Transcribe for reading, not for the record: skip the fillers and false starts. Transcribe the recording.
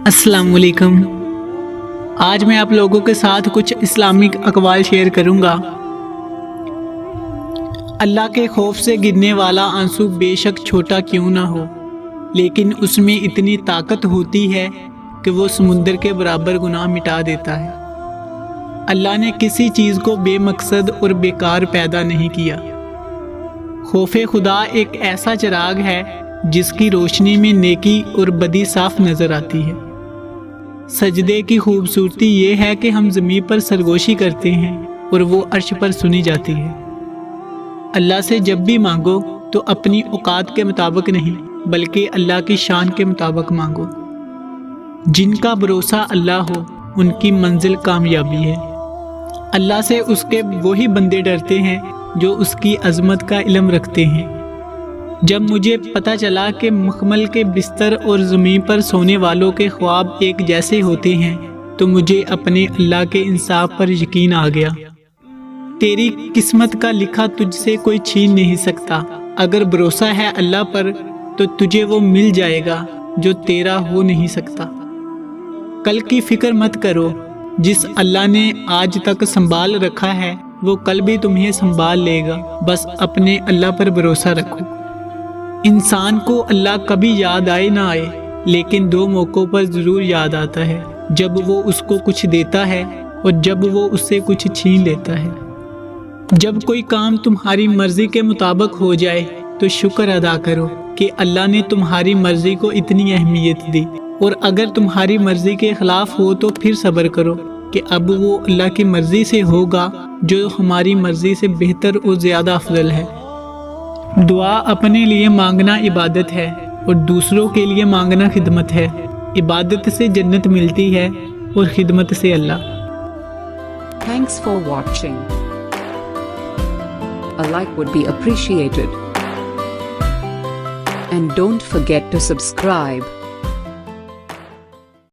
السلام علیکم۔ آج میں آپ لوگوں کے ساتھ کچھ اسلامک اقوال شیئر کروں گا۔ اللہ کے خوف سے گرنے والا آنسو بے شک چھوٹا کیوں نہ ہو، لیکن اس میں اتنی طاقت ہوتی ہے کہ وہ سمندر کے برابر گناہ مٹا دیتا ہے۔ اللہ نے کسی چیز کو بے مقصد اور بیکار پیدا نہیں کیا۔ خوف خدا ایک ایسا چراغ ہے جس کی روشنی میں نیکی اور بدی صاف نظر آتی ہے۔ سجدے کی خوبصورتی یہ ہے کہ ہم زمین پر سرگوشی کرتے ہیں اور وہ عرش پر سنی جاتی ہے۔ اللہ سے جب بھی مانگو تو اپنی اوقات کے مطابق نہیں بلکہ اللہ کی شان کے مطابق مانگو۔ جن کا بھروسہ اللہ ہو ان کی منزل کامیابی ہے۔ اللہ سے اس کے وہی بندے ڈرتے ہیں جو اس کی عظمت کا علم رکھتے ہیں۔ جب مجھے پتہ چلا کہ مخمل کے بستر اور زمین پر سونے والوں کے خواب ایک جیسے ہوتے ہیں تو مجھے اپنے اللہ کے انصاف پر یقین آ گیا۔ تیری قسمت کا لکھا تجھ سے کوئی چھین نہیں سکتا۔ اگر بھروسہ ہے اللہ پر تو تجھے وہ مل جائے گا جو تیرا ہو نہیں سکتا۔ کل کی فکر مت کرو، جس اللہ نے آج تک سنبھال رکھا ہے وہ کل بھی تمہیں سنبھال لے گا۔ بس اپنے اللہ پر بھروسہ رکھو۔ انسان کو اللہ کبھی یاد آئے نہ آئے، لیکن دو موقعوں پر ضرور یاد آتا ہے، جب وہ اس کو کچھ دیتا ہے اور جب وہ اس سے کچھ چھین لیتا ہے۔ جب کوئی کام تمہاری مرضی کے مطابق ہو جائے تو شکر ادا کرو کہ اللہ نے تمہاری مرضی کو اتنی اہمیت دی، اور اگر تمہاری مرضی کے خلاف ہو تو پھر صبر کرو کہ اب وہ اللہ کی مرضی سے ہوگا جو ہماری مرضی سے بہتر اور زیادہ افضل ہے۔ دعا اپنے لیے مانگنا عبادت ہے اور دوسروں کے لیے مانگنا خدمت ہے۔ عبادت سے جنت ملتی ہے اور خدمت سے اللہ۔ Thanks for watching. A like would be appreciated. And don't forget to subscribe.